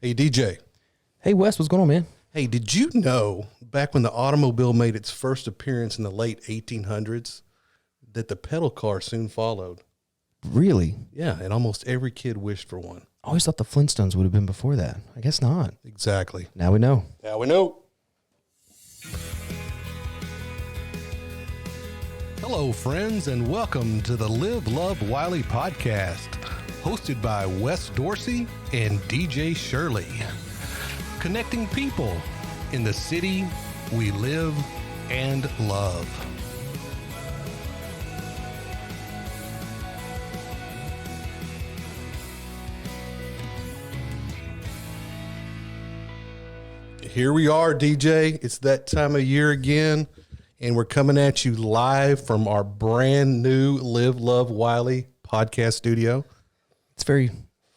Hey, DJ. Hey, Wes, what's going on, man? Hey, did you know back when the automobile made its first appearance in the late 1800s that the pedal car soon followed? Really? Yeah, and almost every kid wished for one. I always thought the Flintstones would have been before that. I guess not. Exactly. Now we know. Now we know. Hello, friends, and welcome to the Live, Love, Wylie podcast, hosted by Wes Dorsey and DJ Shirley. Connecting people in the city we live and love. Here we are, DJ. It's that time of year again, and we're coming at you live from our brand new Live, Love, Wylie podcast studio. It's very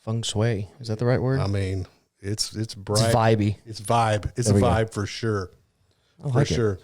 feng shui. Is that the right word? I mean, it's bright. It's vibey. It's vibe. It's a There we vibe for sure. I like it. For sure.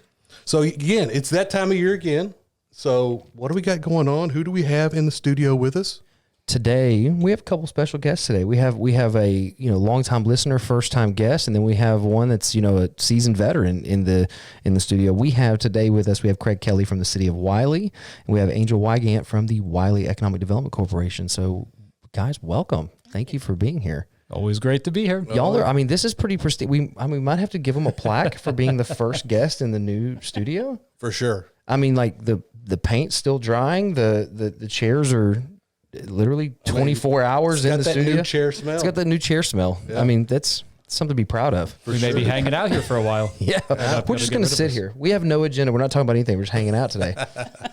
So again, it's that time of year again. So what do we got going on? Who do we have in the studio with us? Today, we have a couple special guests today. We have a longtime listener, first time guest, and then we have one that's a seasoned veteran in the studio. We have today with us, we have Craig Kelly from the city of Wylie, and we have Angel Wygant from the Wylie Economic Development Corporation. So, guys, welcome. Thank you for being here. Always great to be here. Y'all are, this is pretty prestigious. We might have to give them a plaque for being the first guest in the new studio. For sure. Like the paint's still drying. The chairs are literally 24 hours in the studio. New chair smell. It's got that new chair smell. Yeah. That's something to be proud of. We may be hanging out here for a while. Yeah. We're just going to sit here. We have no agenda. We're not talking about anything. We're just hanging out today.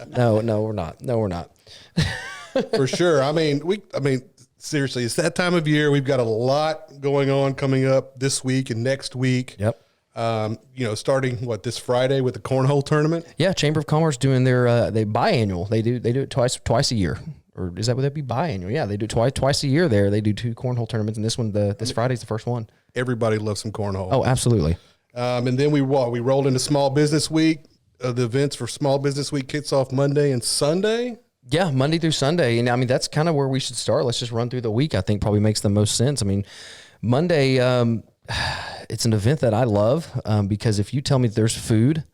No, we're not. No, we're not. For sure. Seriously, it's that time of year. We've got a lot going on coming up this week and next week. Yep. Starting this Friday with the cornhole tournament. Yeah. Chamber of Commerce doing their they biannual. They do it twice a year. Or is that, would that be biannual? Yeah, they do twice a year there. They do 2 cornhole tournaments, and this one, this Friday's the first one. Everybody loves some cornhole. Oh, absolutely. And then we rolled into Small Business Week. The events for Small Business Week kicks off Monday and Sunday. Yeah, Monday through Sunday. And that's kind of where we should start. Let's just run through the week. I think probably makes the most sense. Monday, it's an event that I love because if you tell me there's food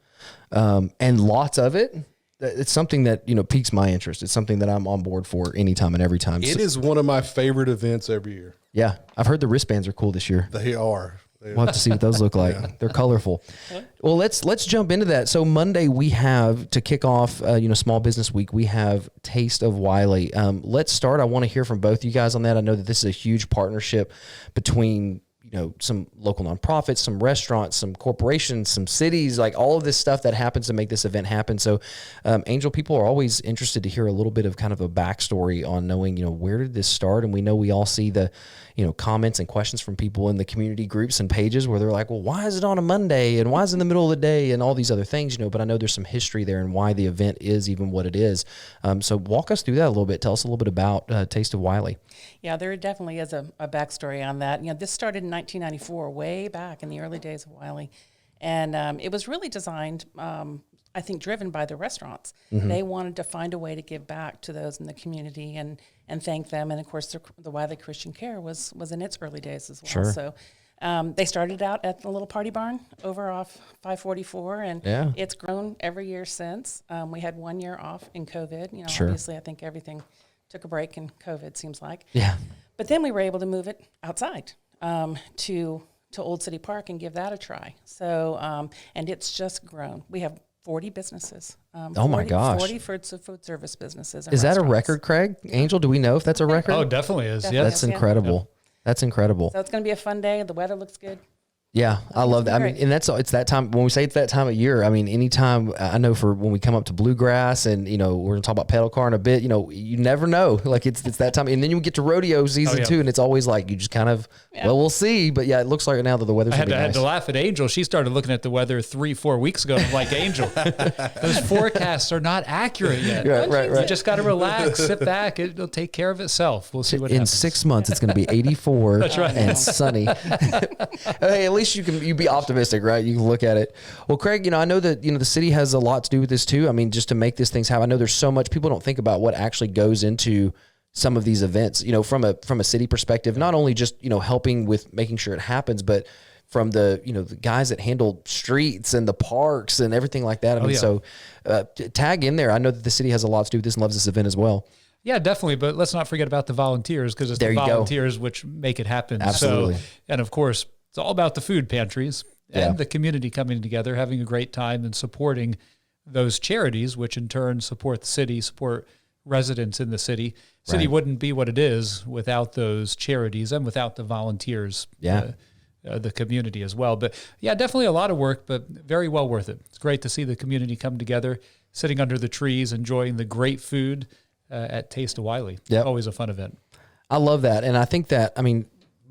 and lots of it, it's something that, piques my interest. It's something that I'm on board for anytime and every time. It is one of my favorite events every year. Yeah. I've heard the wristbands are cool this year. They are. We'll have to see what those look like. Yeah. They're colorful. Well, let's jump into that. So Monday we have, to kick off, Small Business Week, we have Taste of Wylie. Let's start. I want to hear from both you guys on that. I know that this is a huge partnership between some local nonprofits, some restaurants, some corporations, some cities, like all of this stuff that happens to make this event happen. So, Angel, people are always interested to hear a little bit of kind of a backstory on knowing, where did this start? And we know we all see the, comments and questions from people in the community groups and pages where they're like, well, why is it on a Monday? And why is it in the middle of the day? And all these other things, but I know there's some history there and why the event is even what it is. So walk us through that a little bit. Tell us a little bit about Taste of Wylie. Yeah, there definitely is a backstory on that. This started in 1994, way back in the early days of Wylie. And it was really designed, I think, driven by the restaurants. Mm-hmm. They wanted to find a way to give back to those in the community and thank them. And, of course, the Wylie Christian Care was in its early days as well. Sure. So they started out at the little party barn over off 544, and It's grown every year since. We had 1 year off in COVID. Sure. Obviously, I think everything took a break in COVID, seems like. Yeah. But then we were able to move it outside to Old City Park and give that a try. So, and it's just grown. We have 40 businesses. Oh my gosh. 40 food service businesses. Is that a record, Craig? Angel, do we know if that's a record? Oh, definitely is. Definitely. Yeah. That's incredible. Yeah. That's incredible. So it's going to be a fun day. The weather looks good. Yeah, I love that. And it's that time, when we say it's that time of year, anytime, I know for when we come up to bluegrass and, we're going to talk about pedal car in a bit, you never know. Like it's that time. And then you get to rodeo season too. And it's always like, you just kind of, well, we'll see. But yeah, it looks like now that the weather's going to be nice. I had to laugh at Angel. She started looking at the weather 3-4 weeks ago. I'm like, Angel, those forecasts are not accurate yet. Right. You just got to relax, sit back. It'll take care of itself. We'll see what happens. In 6 months, it's going to be 84 That's right. and sunny. Hey, at least you be optimistic, right? You can look at it. Well, Craig, I know that, the city has a lot to do with this too. Just to make this things happen. I know there's so much, people don't think about what actually goes into some of these events, from a city perspective, not only just, helping with making sure it happens, but from the guys that handle streets and the parks and everything like that. I mean, so tag in there. I know that the city has a lot to do with this and loves this event as well. Yeah, definitely. But let's not forget about the volunteers, because it's the volunteers which make it happen. Absolutely. So, and of course, it's all about the food pantries and the community coming together, having a great time and supporting those charities, which in turn support the city, support residents in the city. City wouldn't be what it is without those charities and without the volunteers. The community as well. But yeah, definitely a lot of work, but very well worth it. It's great to see the community come together, sitting under the trees, enjoying the great food at Taste of Wylie. Yep. Always a fun event. I love that. And I think that,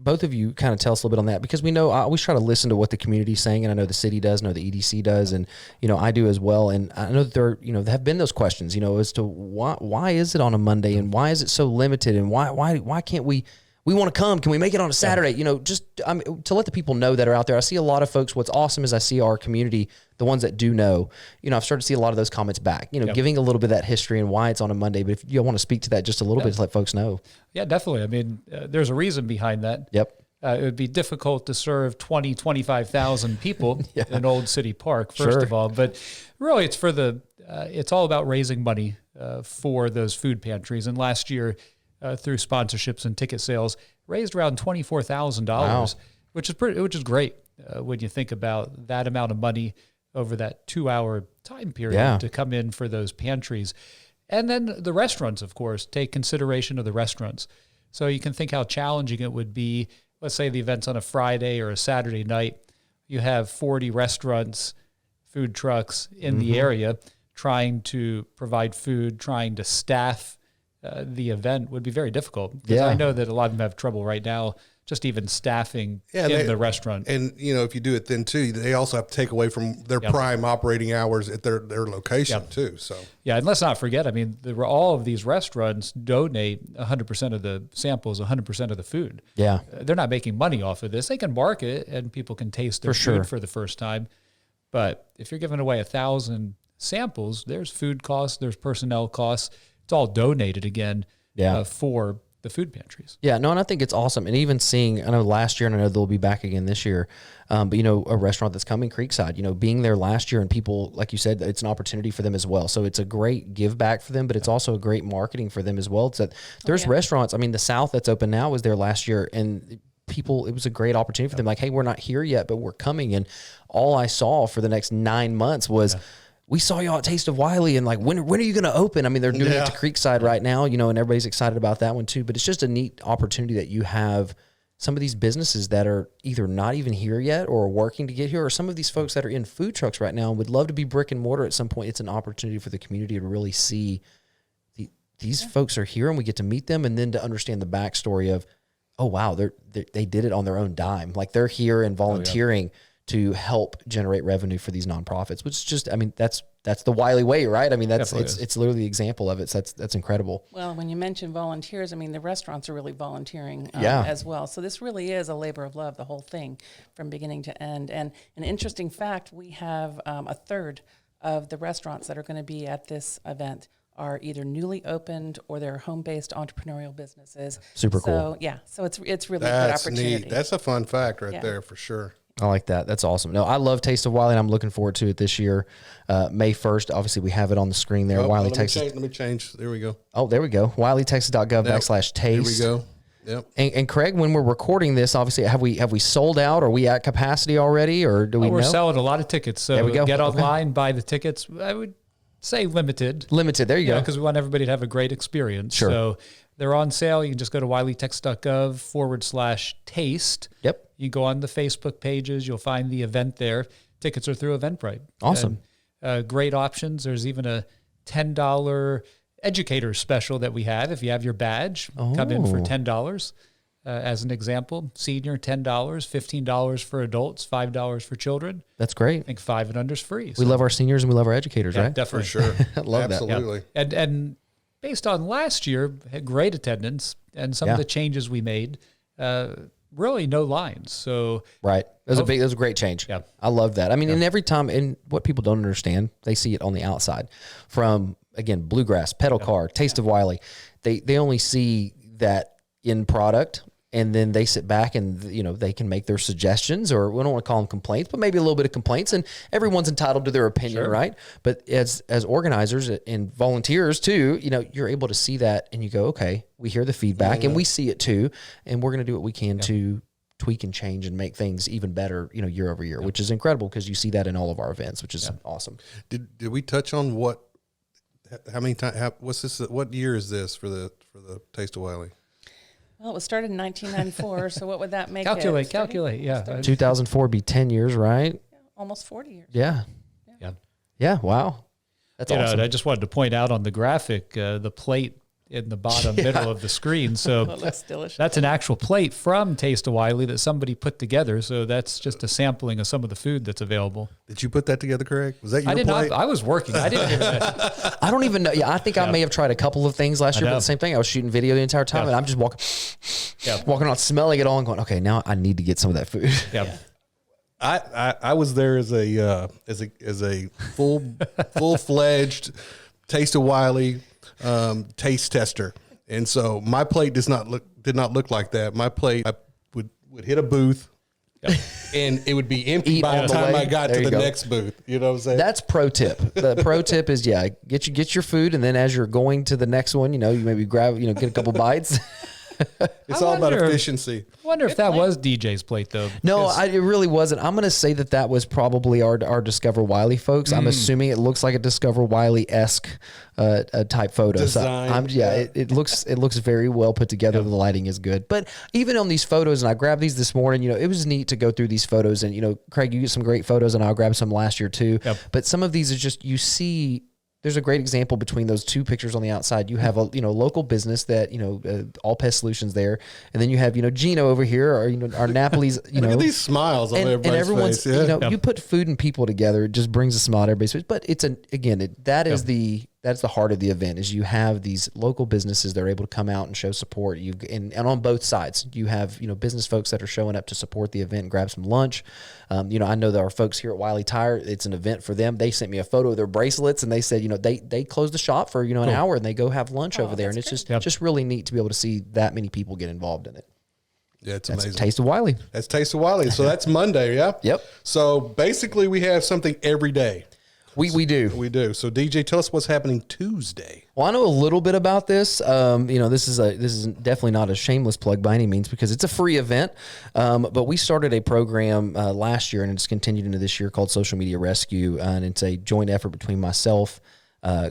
both of you kind of tell us a little bit on that, because we know I always try to listen to what the community's saying, and I know the city does, I know the EDC does, and I do as well. And I know that there there have been those questions, as to why is it on a Monday, and why is it so limited, and why can't we want to come? Can we make it on a Saturday? Just to let the people know that are out there. I see a lot of folks. What's awesome is I see our community, the ones that do know, I've started to see a lot of those comments back, giving a little bit of that history and why it's on a Monday. But if you want to speak to that just a little bit to let folks know. Yeah, definitely. There's a reason behind that. Yep. It would be difficult to serve 25,000 people in Old City Park, first of all. But really, it's it's all about raising money for those food pantries. And last year, through sponsorships and ticket sales, raised around $24,000, which is great when you think about that amount of money over that 2-hour time period to come in for those pantries. And then the restaurants, of course, take consideration of the restaurants. So you can think how challenging it would be. Let's say the event's on a Friday or a Saturday night. You have 40 restaurants, food trucks in the area trying to provide food, trying to staff the event would be very difficult, because I know that a lot of them have trouble right now just even staffing in the restaurant. And, if you do it then too, they also have to take away from their prime operating hours at their location too. So, and let's not forget, all of these restaurants donate 100% of the samples, 100% of the food. Yeah. They're not making money off of this. They can market and people can taste their food for the first time. But if you're giving away 1,000 samples, there's food costs, there's personnel costs. It's all donated again for the food pantries. Yeah, no, and I think it's awesome. And even seeing, I know last year, and I know they'll be back again this year, but, a restaurant that's coming, Creekside, being there last year, and people, like you said, it's an opportunity for them as well. So it's a great give back for them, but it's also a great marketing for them as well. It's that there's restaurants, the South that's open now was there last year, and people, it was a great opportunity for them. Like, hey, we're not here yet, but we're coming. And all I saw for the next 9 months was, we saw y'all at Taste of Wylie, and when are you going to open? They're doing it to Creekside right now, and everybody's excited about that one too. But it's just a neat opportunity that you have some of these businesses that are either not even here yet or are working to get here, or some of these folks that are in food trucks right now and would love to be brick and mortar at some point. It's an opportunity for the community to really see these folks are here, and we get to meet them, and then to understand the backstory of, oh wow, they did it on their own dime. Like, they're here and volunteering to help generate revenue for these nonprofits, which is just, that's the Wylie way, right? It's literally the example of it. So that's incredible. Well, when you mention volunteers, the restaurants are really volunteering as well. So this really is a labor of love, the whole thing from beginning to end. And an interesting fact, we have a third of the restaurants that are going to be at this event are either newly opened or they're home-based entrepreneurial businesses. Super cool. So it's really a good opportunity. Neat. That's a fun fact right there for sure. I like that. That's awesome. No, I love Taste of Wylie, and I'm looking forward to it this year. May 1st, obviously we have it on the screen there. Wylie, Texas. Let me change. There we go. Oh, there we go. WylieTexas.gov/taste. Here we go. Yep. And Craig, when we're recording this, obviously, have we sold out? Are we at capacity already, or do we know? We're selling a lot of tickets. So there we go. Get online, buy the tickets. I would say limited. Limited. There you go. Because we want everybody to have a great experience. Sure. So they're on sale. You can just go to WylieTexas.gov/taste. Yep. You go on the Facebook pages. You'll find the event there. Tickets are through Eventbrite. Awesome. And, great options. There's even a $10 educator special that we have. If you have your badge, come in for $10. As an example, senior $10, $15 for adults, $5 for children. That's great. I think 5 and under is free. We love our seniors and we love our educators, right? Definitely. For sure. I love Absolutely. that. And based on last year, had great attendance, and some of the changes we made, really no lines. So right. That was a great change. Yeah. I love that. And every time, and what people don't understand, they see it on the outside from again, bluegrass, pedal car, Taste of Wylie. They only see that in product, and then they sit back and, you know, they can make their suggestions, or we don't want to call them complaints, but maybe a little bit of complaints, and everyone's entitled to their opinion, right? But as organizers and volunteers too, you know, you're able to see that and you go, okay, we hear the feedback and we see it too, and we're going to do what we can to tweak and change and make things even better, you know, year over year, which is incredible because you see that in all of our events, which is awesome. Did we touch on how many times, what year is this for the Taste of Wylie? Well, it was started in 1994, so what would that make Calculate, yeah. 2004 be 10 years, right? Yeah, almost 40 years. Yeah, wow. That's awesome. And I just wanted to point out on the graphic, the plate in the bottom middle of the screen. So It looks delicious. that's an actual plate from Taste of Wylie that somebody put together. So that's just a sampling of some of the food that's available. Did you put that together, Craig? Was that your I did plate? not. I was working. I didn't even. I don't even know. Yeah, I think I may have tried a couple of things last year, but the same thing. I was shooting video the entire time, and I'm just walking out, smelling it all, and going, okay, now I need to get some of that food. Yeah. I was there as a full-fledged Taste of Wylie taste tester, and so my plate did not look like that. My plate, I would hit a booth, and it would be empty by the time I got to the next booth. You know what I'm saying? That's pro tip. The pro tip is get your food, and then as you're going to the next one, you know, you maybe grab, you know, get a couple bites. It's all about efficiency. I wonder if that was DJ's plate, though. No, it really wasn't. I'm going to say that was probably our Discover Wylie folks. I'm assuming it looks like a Discover Wylie-esque type photo. Design. It looks very well put together. The lighting is good. But even on these photos, and I grabbed these this morning, you know, it was neat to go through these photos. And, you know, Craig, you get some great photos, and I'll grab some last year too. Yep. But some of these is just, you see, there's a great example between those two pictures on the outside. You have a, you know, local business that, you know, All Pest Solutions there, and then you have, you know, Gino over here, or, you know, our Napoli's, you know, look at these smiles on everybody's and everyone's face. Yeah. You know, you put food and people together, it just brings a smile to everybody's face. But it's that's the heart of the event, is you have these local businesses that are able to come out and show support. And on both sides, you have, you know, business folks that are showing up to support the event and grab some lunch. You know, I know that our folks here at Wylie Tire, it's an event for them. They sent me a photo of their bracelets, and they said, you know, they closed the shop for, you know, an hour, and they go have lunch over there. And it's just really neat to be able to see that many people get involved in it. Yeah, it's That's amazing. Taste of Wylie. That's Taste of Wylie. So that's Monday, yeah? Yep. So basically we have something every day. We do. We do. So DJ, tell us what's happening Tuesday. Well, I know a little bit about this. You know, this is definitely not a shameless plug by any means, because it's a free event. But we started a program last year, and it's continued into this year, called Social Media Rescue, and it's a joint effort between myself,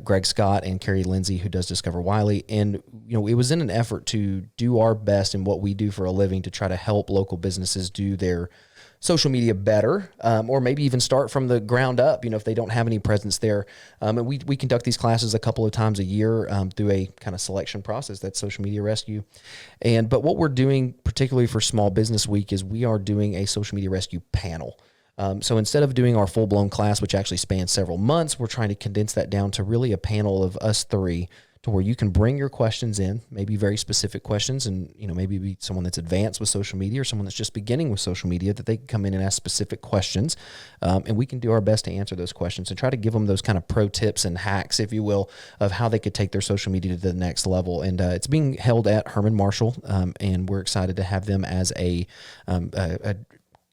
Greg Scott, and Carrie Lindsay, who does Discover Wylie. And, you know, it was in an effort to do our best in what we do for a living to try to help local businesses do their social media better, or maybe even start from the ground up, you know, if they don't have any presence there. And we conduct these classes a couple of times a year through a kind of selection process. That's Social Media Rescue. But what we're doing, particularly for Small Business Week, is we are doing a Social Media Rescue panel. So instead of doing our full-blown class, which actually spans several months, we're trying to condense that down to really a panel of us three, to where you can bring your questions in, maybe very specific questions, and, you know, maybe be someone that's advanced with social media or someone that's just beginning with social media, that they can come in and ask specific questions, and we can do our best to answer those questions and try to give them those kind of pro tips and hacks, if you will, of how they could take their social media to the next level. And it's being held at Herman Marshall, and we're excited to have them as a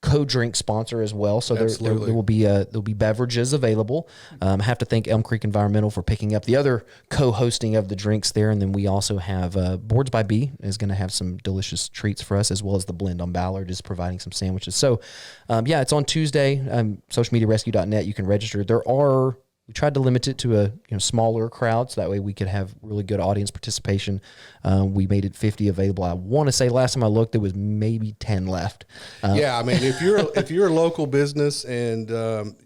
co-drink sponsor as well. So there will be beverages available. I have to thank Elm Creek Environmental for picking up the other co-hosting of the drinks there. And then we also have Boards by B is going to have some delicious treats for us, as well as the Blend on Ballard is providing some sandwiches. So it's on Tuesday. Socialmediarescue.net. You can register. We tried to limit it to a smaller crowd, so that way we could have really good audience participation. We made it 50 available. I want to say last time I looked, there was maybe 10 left. I mean, if you're a local business and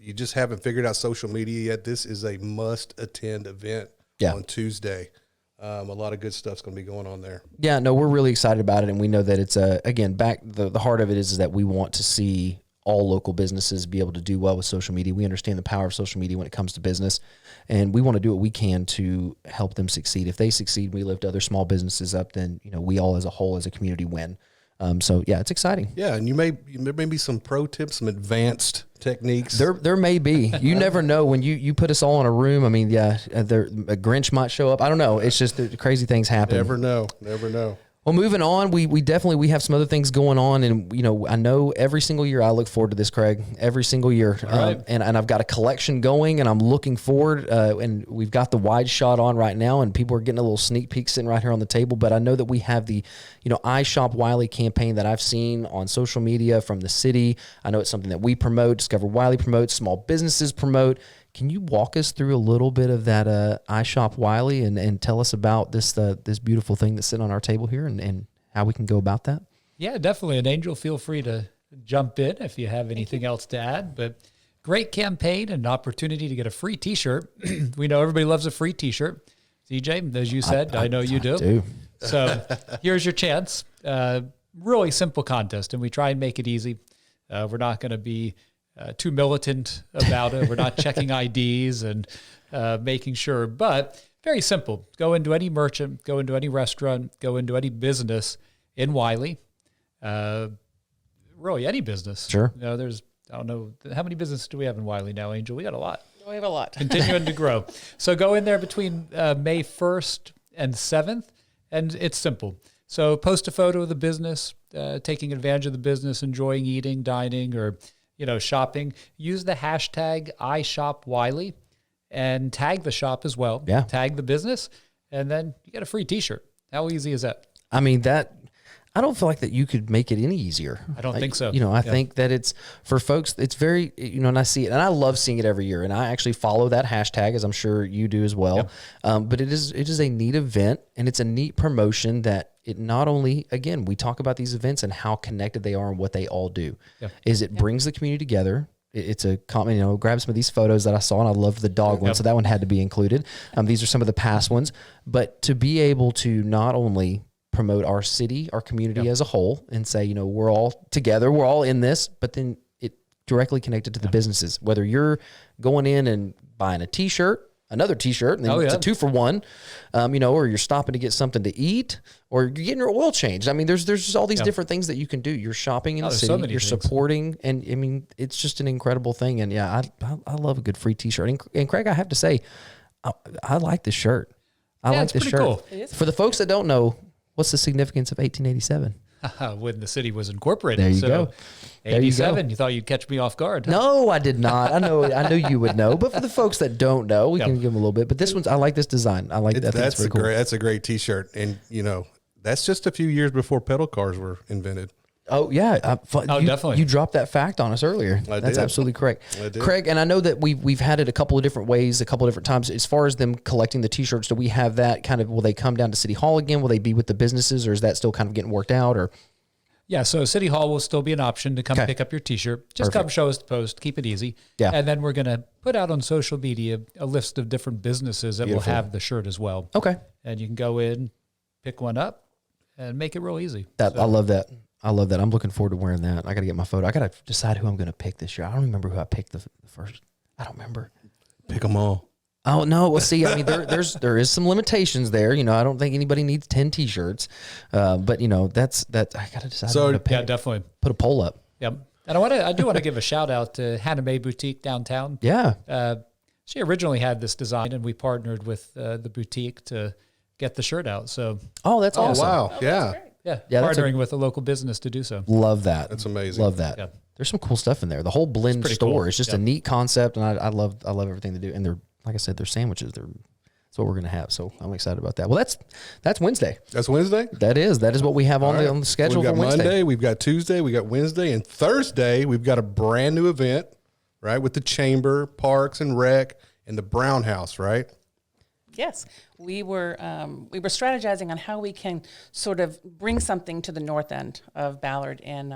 you just haven't figured out social media yet, this is a must-attend event on Tuesday. A lot of good stuff's going to be going on there. Yeah, no, we're really excited about it, and we know that it's the heart of it is that we want to see all local businesses be able to do well with social media. We understand the power of social media when it comes to business, and we want to do what we can to help them succeed. If they succeed, we lift other small businesses up, then we all as a whole, as a community, win. It's exciting. Yeah, and there may be some pro tips, some advanced techniques. There may be. You never know when you put us all in a room. I mean, yeah, a Grinch might show up. I don't know. It's just the crazy things happen. Never know. Never know. Well, moving on, we definitely have some other things going on, and I know every single year I look forward to this, Craig. Every single year, and I've got a collection going, and I'm looking forward. And we've got the wide shot on right now, and people are getting a little sneak peek sitting right here on the table. But I know that we have the, I Shop Wylie campaign that I've seen on social media from the city. I know it's something that we promote, Discover Wylie promotes, small businesses promote. Can you walk us through a little bit of that I Shop Wylie and tell us about this beautiful thing that's sitting on our table here and how we can go about that? Yeah, definitely. And Angel, feel free to jump in if you have anything else to add. But great campaign and an opportunity to get a free T-shirt. We know everybody loves a free T-shirt. CJ, as you said, I know you do. So here's your chance. Really simple contest, and we try and make it easy. We're not going to be too militant about it. We're not checking IDs and making sure, but very simple. Go into any merchant, go into any restaurant, go into any business in Wylie. Really any business. Sure. There's, I don't know, how many businesses do we have in Wylie now, Angel? We got a lot. We have a lot. Continuing to grow. So go in there between May 1st and 7th, and it's simple. So post a photo of the business, taking advantage of the business, enjoying eating, dining, or shopping. Use the hashtag #IShopWylie and tag the shop as well. Yeah. Tag the business, and then you get a free T-shirt. How easy is that? I mean, I don't feel like that you could make it any easier. I don't think so. I think that it's for folks, it's very, and I see it, and I love seeing it every year. And I actually follow that hashtag, as I'm sure you do as well. Yep. But it is a neat event, and it's a neat promotion that it not only, again, we talk about these events and how connected they are and what they all do, it brings the community together. It's a comment, grab some of these photos that I saw, and I love the dog one, so that one had to be included. These are some of the past ones, but to be able to not only promote our city, our community as a whole, and say, we're all together, we're all in this, but then it directly connected to the businesses, whether you're going in and buying a T-shirt, another T-shirt, and then it's a 2-for-1, or you're stopping to get something to eat, or you're getting your oil changed. I mean, there's just all these different things that you can do. You're shopping in the city, you're supporting, and I mean, it's just an incredible thing. And I love a good free T-shirt. And Craig, I have to say, I like this shirt. I like this shirt. Cool. For the folks that don't know, what's the significance of 1887? When the city was incorporated. There you go. 87. You thought you'd catch me off guard. No, I did not. I know you would know. But for the folks that don't know, we can give them a little bit. But this one's, I like this design. I like that. That's cool. That's a great T-shirt. And that's just a few years before pedal cars were invented. Oh yeah, definitely. You dropped that fact on us earlier. That's absolutely correct, Craig. And I know that we've had it a couple of different ways, a couple of different times. As far as them collecting the T-shirts, do we have that kind of? Will they come down to City Hall again? Will they be with the businesses, or is that still kind of getting worked out? Or yeah, so City Hall will still be an option to come pick up your T-shirt. Just come show us the post. Keep it easy. Yeah, and then we're gonna put out on social media a list of different businesses that will have the shirt as well. Okay, and you can go in, pick one up, and make it real easy. I love that. I love that. I'm looking forward to wearing that. I got to get my photo. I got to decide who I'm going to pick this year. I don't remember who I picked the first. I don't remember. Pick them all. Oh no! Well, see, I mean, there is some limitations there. I don't think anybody needs 10 T-shirts, but that's that. I got to decide. So yeah, definitely put a poll up. Yep. And I do want to give a shout out to Hannah Mae Boutique downtown. Yeah. She originally had this design, and we partnered with the boutique to get the shirt out. So. Oh, that's awesome! Wow. Yeah. Yeah, partnering with a local business to do so. Love that. That's amazing. Love that. Yeah. There's some cool stuff in there. The whole blend store is just a neat concept, and I love everything they do. And they're, like I said, they're sandwiches. That's what we're going to have. So I'm excited about that. Well, that's Wednesday. That's Wednesday? That is what we have on the schedule for Wednesday. We've got Monday, we've got Tuesday, we got Wednesday, and Thursday we've got a brand new event, right, with the Chamber, Parks and Rec, and the Brown House, right? Yes, we were strategizing on how we can sort of bring something to the north end of Ballard, and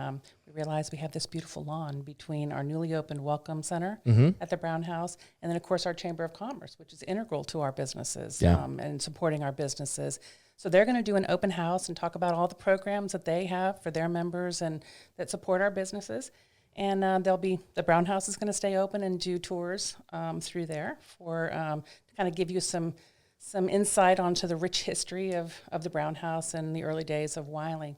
we realized we have this beautiful lawn between our newly opened Welcome Center at the Brown House, and then of course our Chamber of Commerce, which is integral to our businesses and supporting our businesses. So they're going to do an open house and talk about all the programs that they have for their members and that support our businesses. And the Brown House is going to stay open and do tours through there for to kind of give you some insight onto the rich history of the Brown House and the early days of Wylie.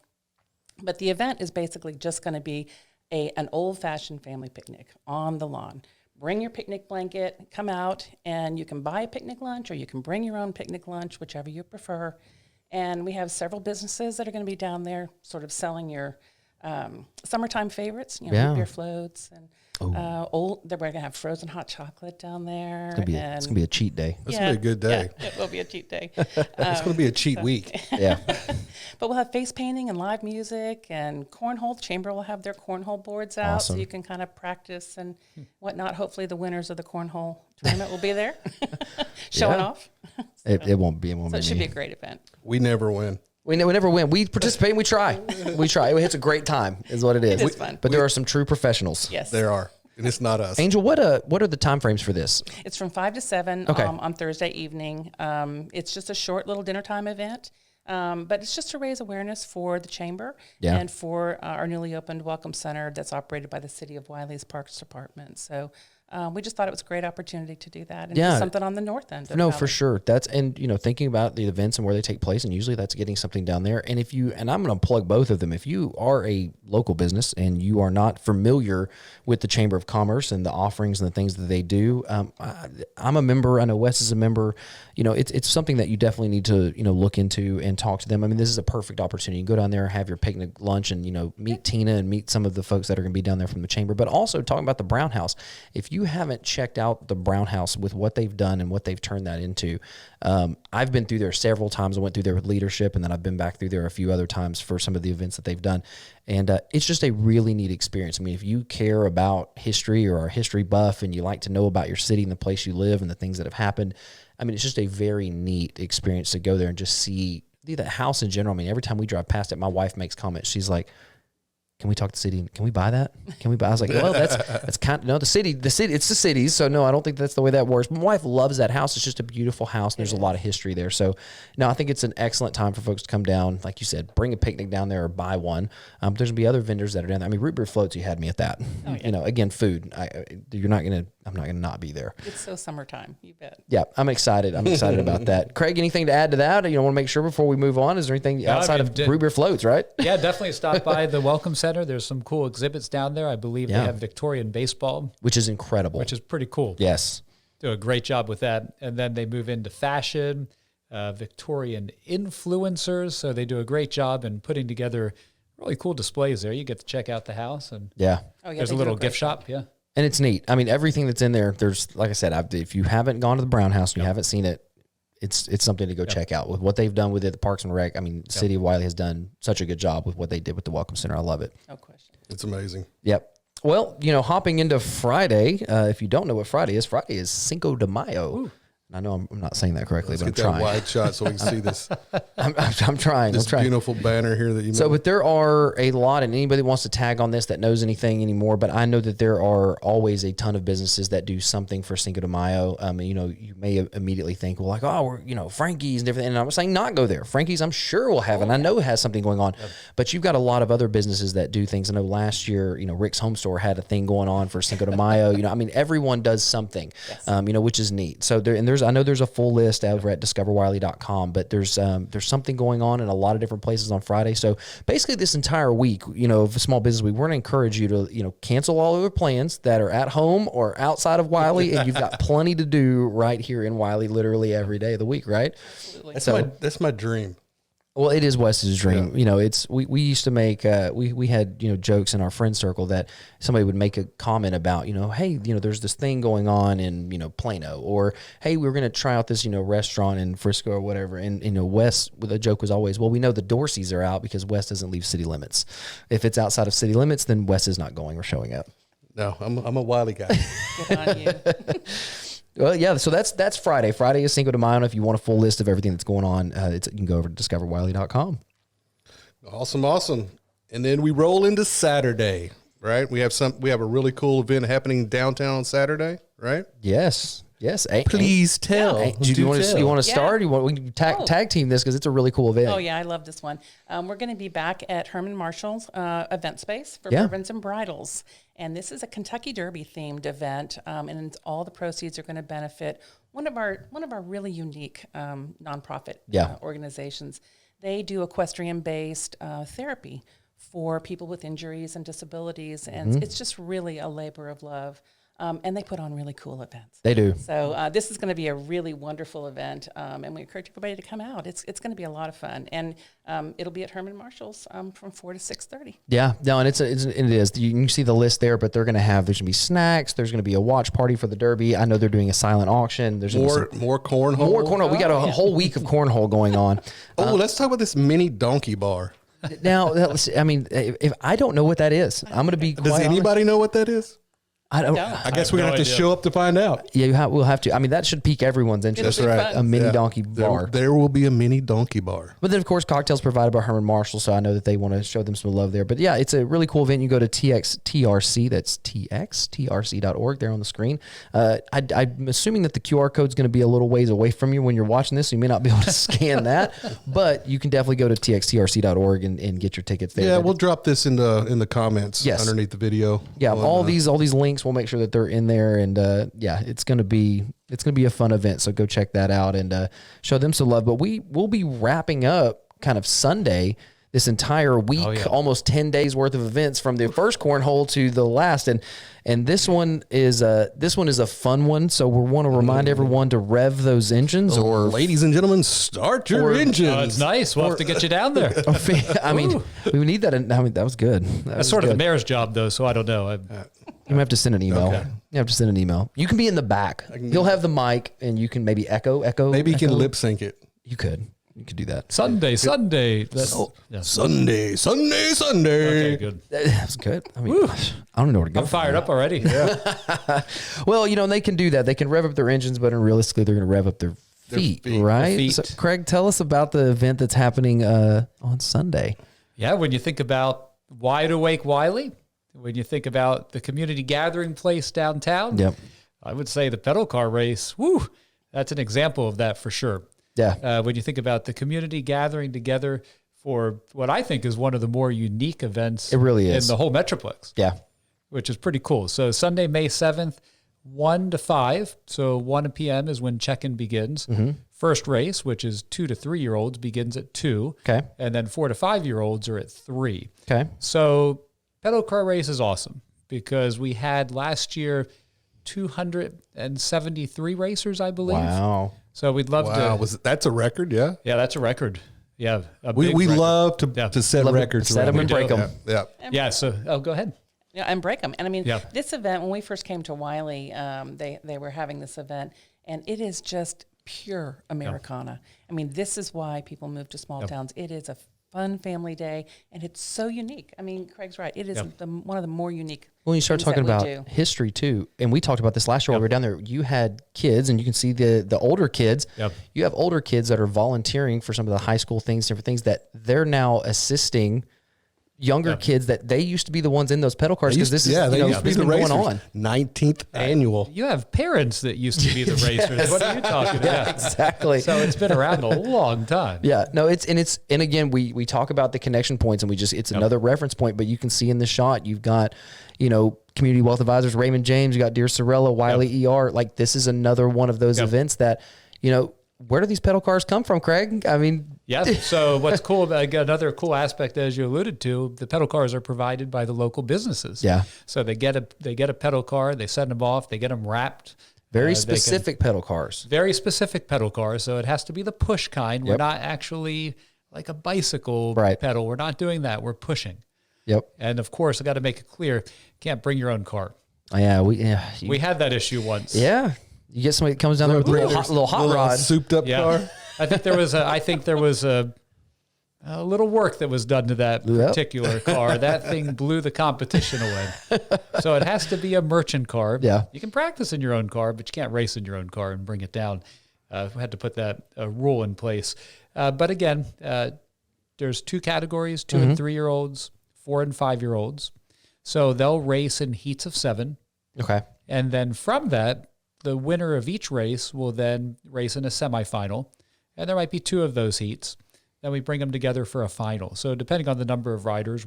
But the event is basically just going to be an old-fashioned family picnic on the lawn. Bring your picnic blanket, come out, and you can buy a picnic lunch or you can bring your own picnic lunch, whichever you prefer. And we have several businesses that are going to be down there sort of selling your summertime favorites, root beer floats. And we're going to have frozen hot chocolate down there. It's going to be a cheat day. It's going to be a good day. Yeah, it will be a cheat day. It's going to be a cheat week. Yeah. But we'll have face painting and live music and cornhole. The chamber will have their cornhole boards out so you can kind of practice and whatnot. Hopefully the winners of the cornhole tournament will be there showing off. It won't be. So it should be a great event. We never win. We never win. We participate and we try. It's a great time is what it is. It is fun. But there are some true professionals. Yes. There are. And it's not us. Angel, what are the time frames for this? It's from 5 to 7 on Thursday evening. It's just a short little dinner time event. But it's just to raise awareness for the chamber and for our newly opened Welcome Center that's operated by the City of Wylie's Parks Department. So we just thought it was a great opportunity to do that and do something on the north end. No, for sure. Thinking about the events and where they take place, and usually that's getting something down there. And I'm going to plug both of them. If you are a local business and you are not familiar with the Chamber of Commerce and the offerings and the things that they do, I'm a member. I know Wes is a member. It's something that you definitely need to, look into and talk to them. I mean, this is a perfect opportunity. You go down there, have your picnic lunch, and, meet Tina and meet some of the folks that are going to be down there from the chamber. But also talking about the Brown House. If you haven't checked out the Brown House with what they've done and what they've turned that into, I've been through there several times. I went through there with leadership, and then I've been back through there a few other times for some of the events that they've done. And it's just a really neat experience. I mean, if you care about history or are a history buff and you like to know about your city and the place you live and the things that have happened, I mean, it's just a very neat experience to go there and just see the house in general. I mean, every time we drive past it, my wife makes comments. She's like, can we talk to the city? Can we buy that? Can we buy? I was like, well, that's kind of, no, the city, it's the cities. So no, I don't think that's the way that works. My wife loves that house. It's just a beautiful house. And there's a lot of history there. So no, I think it's an excellent time for folks to come down. Like you said, bring a picnic down there or buy one. There's gonna be other vendors that are down there. I mean, root beer floats, you had me at that. Oh, yeah. Again, food, I'm not gonna not be there. It's so summertime, you bet. Yeah, I'm excited. About that. Craig, anything to add to that? Want to make sure before we move on, is there anything outside of root beer floats, right? Yeah, definitely stop by the Welcome Center. There's some cool exhibits down there. I believe they have Victorian baseball, which is incredible. Which is pretty cool. Yes. Do a great job with that. And then they move into fashion, Victorian influencers. So they do a great job in putting together really cool displays there. You get to check out the house, and there's a little gift shop. Yeah. And it's neat. I mean, everything that's in there, there's, like I said, if you haven't gone to the Brown House and you haven't seen it, it's something to go check out. With what they've done with it, the Parks and Rec, I mean, City of Wylie has done such a good job with what they did with the Welcome Center. I love it. No question. It's amazing. Yep. Well, hopping into Friday, if you don't know what Friday is Cinco de Mayo. Ooh. I know I'm not saying that correctly, but I'm trying. Let's get that wide shot so we can see this. I'm trying. This beautiful banner here that you made. So, but there are a lot, and anybody wants to tag on this that knows anything anymore, but I know that there are always a ton of businesses that do something for Cinco de Mayo. You may immediately think, well, like, oh, we're, Frankie's and different. And I'm saying not go there. Frankie's, I'm sure will have, and I know it has something going on, but you've got a lot of other businesses that do things. I know last year, Rick's Home Store had a thing going on for Cinco de Mayo. Everyone does something, which is neat. So I know there's a full list over at discoverwiley.com, but there's something going on in a lot of different places on Friday. So basically this entire week, of Small Business Week, we're going to encourage you to, cancel all other plans that are at home or outside of Wylie, and you've got plenty to do right here in Wylie, literally every day of the week, right? Absolutely. That's my dream. Well, it is Wes's dream. Yeah. We used to make, we had, jokes in our friend circle that somebody would make a comment about, hey, there's this thing going on in, Plano, or, hey, we're going to try out this, restaurant in Frisco or whatever. And, Wes, the joke was always, well, we know the Dorseys are out because Wes doesn't leave city limits. If it's outside of city limits, then Wes is not going or showing up. No, I'm a Wylie guy. Good on you. Well, yeah, so that's Friday. Friday is Cinco de Mayo. If you want a full list of everything that's going on, you can go over to discoverwiley.com. Awesome. And then we roll into Saturday, right? We have a really cool event happening downtown on Saturday, right? Yes. Please tell. Do you want to start? We can tag team this because it's a really cool event. Oh yeah, I love this one. We're going to be back at Herman Marshall's event space for Bourbons and Bridals, and this is a Kentucky Derby themed event, and all the proceeds are going to benefit one of our really unique nonprofit organizations. They do equestrian based therapy for people with injuries and disabilities. And it's just really a labor of love. And they put on really cool events. They do. So this is going to be a really wonderful event, and we encourage everybody to come out. It's going to be a lot of fun, and it'll be at Herman Marshall's from 4 to 6:30. Yeah, no, and it is. You can see the list there, but there's going to be snacks. There's going to be a watch party for the Derby. I know they're doing a silent auction. There's more cornhole. More cornhole. We got a whole week of cornhole going on. Let's talk about this mini donkey bar. Now, I mean, if I don't know what that is, I'm going to be. Does anybody know what that is? I don't. I guess we're gonna have to show up to find out. Yeah, we'll have to. I mean, that should pique everyone's interest. That's right. A mini donkey bar. There will be a mini donkey bar. But then, of course, cocktails provided by Herman Marshall, so I know that they want to show them some love there. But yeah, it's a really cool event. You go to TXTRC, that's TXTRC.org there on the screen. I'm assuming that the QR code is going to be a little ways away from you when you're watching this, so you may not be able to scan that. But you can definitely go to TXTRC.org and get your tickets there. Yeah, we'll drop this in the comments underneath the video. Yeah, all these links, we'll make sure that they're in there, and it's gonna be a fun event. So go check that out and show them some love. But we'll be wrapping up kind of Sunday this entire week, almost 10 days worth of events from the first cornhole to the last, and this one is a fun one. So we want to remind everyone to rev those engines, or ladies and gentlemen, start your engines. Oh, it's nice. We'll have to get you down there. I mean, we need that. I mean, that was good. That's sort of the mayor's job, though. So I don't know. You have to send an email. Okay. You have to send an email. You can be in the back. You'll have the mic, and you can maybe echo. Maybe you echo. can lip sync it. You could do that. Sunday. Sunday. Okay, good. That's good. I mean, gosh, I don't know where to go. I'm fired up already. Yeah. Well, and they can do that. They can rev up their engines, but realistically, they're going to rev up their feet, right? Feet. So, Craig, tell us about the event that's happening on Sunday. Yeah, when you think about Wide Awake Wylie, when you think about the community gathering place downtown, I would say the pedal car race, that's an example of that for sure. Yeah. When you think about the community gathering together for what I think is one of the more unique events it really is in the whole Metroplex. Yeah. Which is pretty cool. So Sunday, May 7th, 1 to 5. So 1 p.m. is when check-in begins. Mm-hmm. First race, which is 2 to 3 year olds, begins at 2. Okay. And then 4 to 5 year olds are at 3. Okay. So pedal car race is awesome because we had last year 273 racers, I believe. Wow. So we'd love to. That's a record, yeah? Yeah, that's a record. Yeah. We record. love to set records. Set them and break them. Yeah. Yeah. So, go ahead. Yeah, and break them. And I mean, Yeah. this event, when we first came to Wylie, they were having this event, and it is just pure Americana. I mean, this is why people move to small towns. It is a fun family day, and it's so unique. I mean, Craig's right. It is one of the more unique. When you start things talking that we about do. history too, and we talked about this last year while we were down there, you had kids, and you can see the older kids. Yep. You have older kids that are volunteering for some of the high school things, different things that they're now assisting younger kids that they used to be the ones in those pedal cars because this is they used to be this the been racers. going on. 19th annual. You have parents that used to be the racers. What are you talking about? Exactly. So it's been around a long time. Yeah, no, and again, we talk about the connection points, and it's another reference point, but you can see in the shot, you've got, Community Wealth Advisors, Raymond James, you got Dear Sorella, Wylie ER, like this is another one of those events that, where do these pedal cars come from, Craig? I mean, yeah. So what's cool about another cool aspect, as you alluded to, the pedal cars are provided by the local businesses. Yeah. So they get a pedal car, they send them off, they get them wrapped. very specific pedal cars. Very specific pedal cars. So it has to be the push kind. We're not actually like a bicycle pedal. We're not doing that. We're pushing. Yep. And of course, I got to make it clear, can't bring your own car. Yeah, we had that issue once. Yeah. You get somebody that comes down there with a little hot rod. Souped up car. I think there was a little work that was done to that particular car. That thing blew the competition away. So it has to be a merchant car. Yeah. You can practice in your own car, but you can't race in your own car and bring it down. We had to put that rule in place. But again, there's 2 categories, 2 and 3 year olds, 4 and 5 year olds. So they'll race in heats of 7. Okay. And then from that, the winner of each race will then race in a semifinal, and there might be 2 of those heats. Then we bring them together for a final. So depending on the number of riders,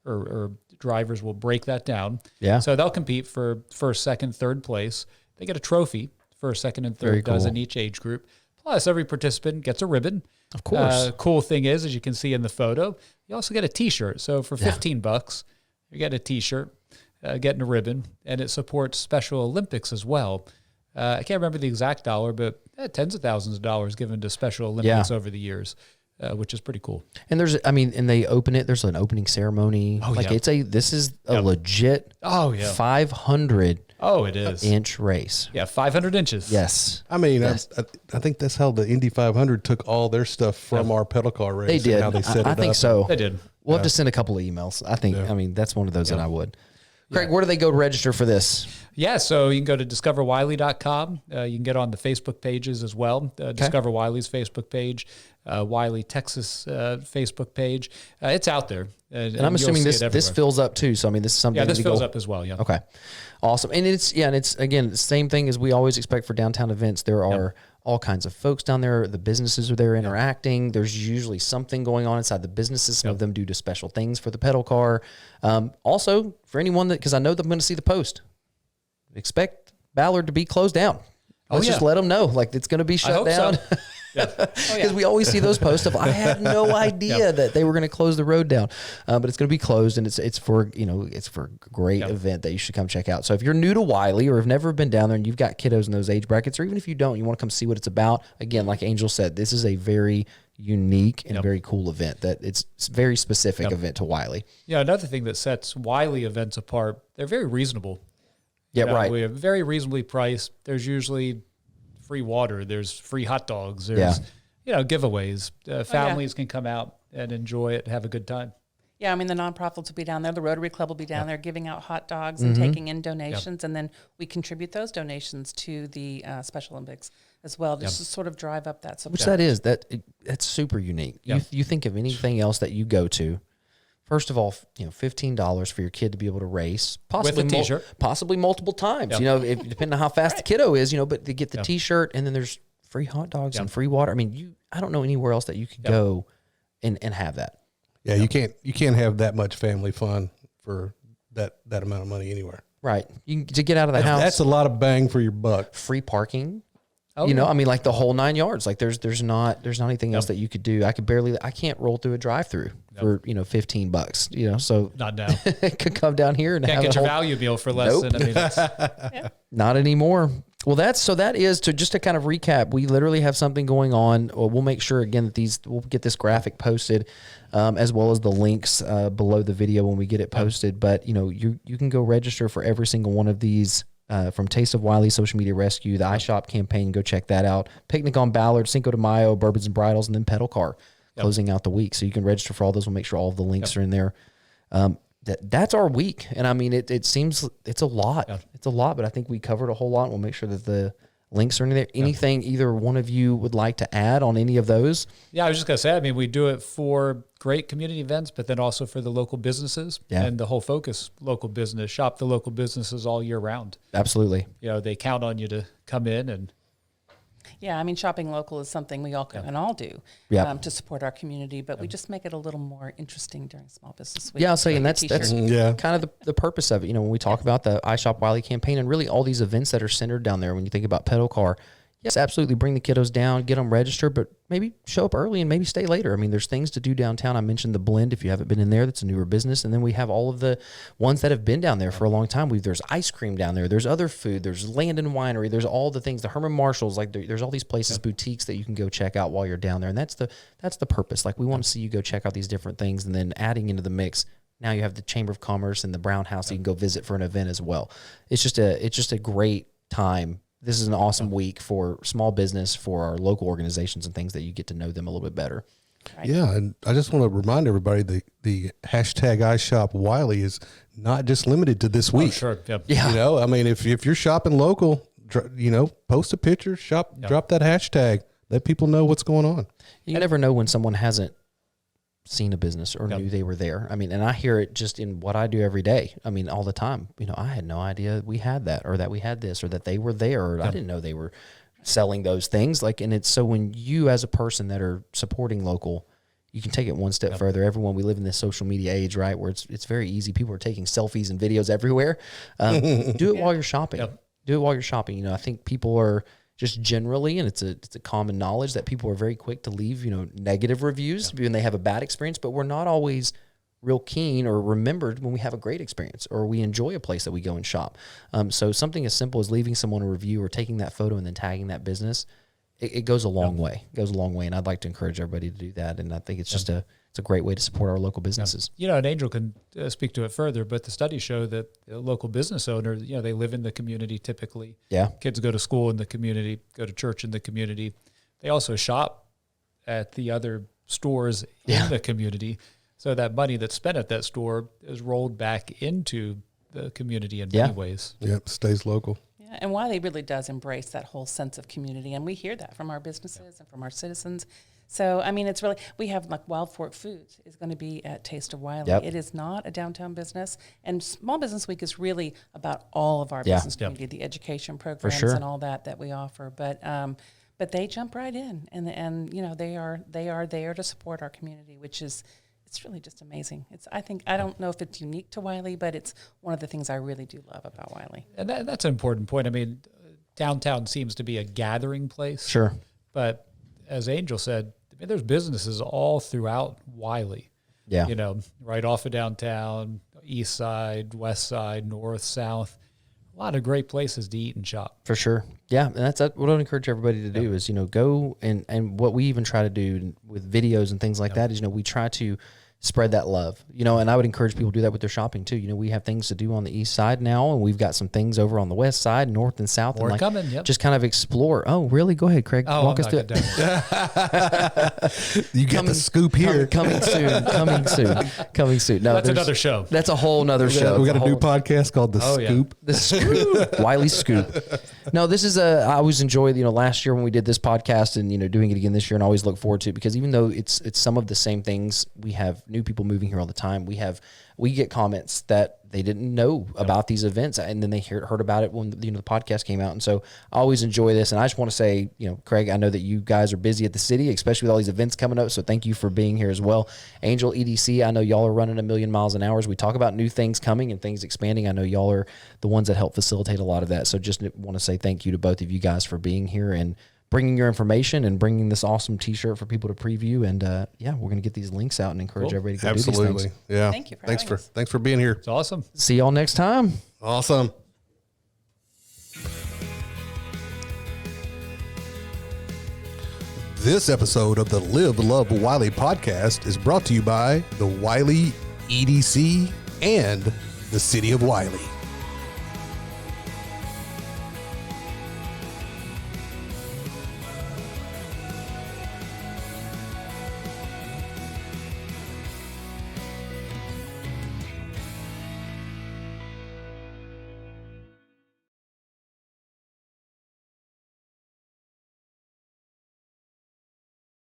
or drivers, will break that down. Yeah. So they'll compete for first, second, third place. They get a trophy, first, second, and Very third dozen cool. each age group. Plus, every participant gets a ribbon. Of course. Cool thing is, as you can see in the photo, you also get a T-shirt. So for $15, you get a T-shirt, getting a ribbon, and it supports Special Olympics as well. I can't remember the exact dollar, but tens of thousands of dollars given to Special Olympics over the years, which is pretty cool. And and they open it. There's an opening ceremony. This is a legit 500 it is inch race. Yeah, 500 inches. Yes. I mean, I think that's how the Indy 500 took all their stuff from our pedal car race. They did. How they set it I up. think so. They did. We'll have to send a couple of emails. I think, that's one of those that I would. Craig, where do they go to register for this? Yeah, so you can go to discoverwylie.com. You can get on the Facebook pages as well. Discover Wylie's Facebook page, Wylie, Texas Facebook page. It's out there. And I'm assuming this fills up too. So, this is something. Yeah, this fills up as well. Yeah. Okay. Awesome. And it's again, the same thing as we always expect for downtown events. There are all kinds of folks down there. The businesses are there interacting. There's usually something going on inside the businesses. Some of them do special things for the pedal car. Also, for anyone because I know that I'm going to see the post, expect Ballard to be closed down. Let's just let them know, it's going to be shut down. So. Because we always see those posts of, I had no idea that they were going to close the road down, but it's going to be closed, and it's for a great event that you should come check out. So if you're new to Wylie or have never been down there and you've got kiddos in those age brackets, or even if you don't, you want to come see what it's about. Again, like Angel said, this is a very unique and very cool event. That it's a very specific event to Wylie. Yeah, another thing that sets Wylie events apart, they're very reasonable. Yeah, right. We're very reasonably priced. There's usually free water. There's free hot dogs. There's, giveaways. Families can come out and enjoy it, have a good time. Yeah, the nonprofits will be down there. The Rotary Club will be down there giving out hot dogs and taking in donations. And then we contribute those donations to the Special Olympics as well, just to sort of drive up that support. Which that's super unique. You think of anything else that you go to, first of all, $15 for your kid to be able to race, possibly with a T-shirt, possibly multiple times. Depending on how fast the kiddo is, but to get the T-shirt, and then there's free hot dogs and free water. I don't know anywhere else that you could go and have that. Yeah, you can't have that much family fun for that amount of money anywhere. Right, to get out of the house. That's a lot of bang for your buck. Free parking. The whole 9 yards. There's not anything else that you could do. I can't roll through a drive-through for $15. So not now. Could come down here and can't have get your value meal for less than. Not anymore. Well, that is to kind of recap. We literally have something going on. We'll make sure again that we'll get this graphic posted, as well as the links below the video when we get it posted. But you can go register for every single one of these. From Taste of Wylie, Social Media Rescue, the iShop campaign, go check that out. Picnic on Ballard, Cinco de Mayo, Bourbons and Bridals, and then Pedal Car closing out the week. So you can register for all those. We'll make sure all of the links are in there. That's our week. And it seems it's a lot. It's a lot, but I think we covered a whole lot. We'll make sure that the links are in there. Anything either one of you would like to add on any of those? Yeah, I was just going to say, we do it for great community events, but then also for the local businesses and the whole focus, local business, shop the local businesses all year round. Absolutely. They count on you to come in and. Yeah, shopping local is something we all can all do to support our community, but we just make it a little more interesting during Small Business Week. Yeah, I'll say, and that's kind of the purpose of it. When we talk about the iShop Wylie campaign and really all these events that are centered down there, when you think about Pedal Car, yes, absolutely bring the kiddos down, get them registered, but maybe show up early and maybe stay later. There's things to do downtown. I mentioned the Blend, if you haven't been in there, that's a newer business. And then we have all of the ones that have been down there for a long time. There's ice cream down there. There's other food. There's Landon Winery. There's all the things, the Herman Marshalls, there's all these places, boutiques that you can go check out while you're down there. And that's the purpose. We want to see you go check out these different things, and then adding into the mix, now you have the Chamber of Commerce and the Brown House that you can go visit for an event as well. It's just a great time. This is an awesome week for small business, for our local organizations and things that you get to know them a little bit better. Right. Yeah, and I just want to remind everybody the hashtag iShopWylie is not just limited to this week. Sure. Yep. Yeah. If you're shopping local, post a picture, drop that hashtag, let people know what's going on. You never know when someone hasn't seen a business or knew they were there. And I hear it just in what I do every day. All the time. I had no idea we had that, or that we had this, or that they were there, or I didn't know they were selling those things. And it's so when you as a person that are supporting local, you can take it one step further. Everyone, we live in this social media age, right, where it's very easy. People are taking selfies and videos everywhere. Do it while you're shopping. Do it while you're shopping. I think people are, just generally, and it's a common knowledge that people are very quick to leave, negative reviews when they have a bad experience, but we're not always real keen or remembered when we have a great experience or we enjoy a place that we go and shop. So something as simple as leaving someone a review or taking that photo and then tagging that business, it goes a long way. It goes a long way, and I'd like to encourage everybody to do that. And I think it's just it's a great way to support our local businesses. And Angel can speak to it further, but the studies show that the local business owners, they live in the community typically. Yeah. Kids go to school in the community, go to church in the community. They also shop at the other stores in the community. So that money that's spent at that store is rolled back into the community in many ways. Yep, stays local. Yeah, and Wylie really does embrace that whole sense of community, and we hear that from our businesses and from our citizens. So, it's really, we have like Wild Fork Foods is going to be at Taste of Wylie. It is not a downtown business, and Small Business Week is really about all of our business community, the education programs and all that we offer. But they jump right in, and they are there to support our community, which is. It's really just amazing. I don't know if it's unique to Wylie, but it's one of the things I really do love about Wylie. And that's an important point. Downtown seems to be a gathering place. Sure. But as Angel said, there's businesses all throughout Wylie. Yeah. Right off of downtown, east side, west side, north, south. A lot of great places to eat and shop. For sure. Yeah. And that's what I'd encourage everybody to do is, go and what we even try to do with videos and things like that is, we try to spread that love, and I would encourage people to do that with their shopping too. We have things to do on the east side now, and we've got some things over on the west side, north and south. More and coming, just kind of explore. Oh, really? Go ahead, Craig. Walk us through it. You get the scoop here. Coming soon. No, that's another show. That's a whole nother show. We got a new podcast called The Scoop. The Scoop. Wylie Scoop. No, this is I always enjoy, last year when we did this podcast and, doing it again this year, and always look forward to it because even though it's some of the same things, we have new people moving here all the time. We get comments that they didn't know about these events, and then they heard about it when the podcast came out. And so I always enjoy this, and I just want to say, Craig, I know that you guys are busy at the city, especially with all these events coming up. So thank you for being here as well. Angel, EDC, I know y'all are running 1,000,000 miles an hour. As we talk about new things coming and things expanding, I know y'all are the ones that help facilitate a lot of that. So just want to say thank you to both of you guys for being here and bringing your information and bringing this awesome T-shirt for people to preview. And we're going to get these links out and encourage everybody to go do these things. Yeah. Thank you. Thanks for being here. It's awesome. See y'all next time. Awesome. This episode of the Live, Love, Wylie podcast is brought to you by the Wylie EDC and the City of Wylie.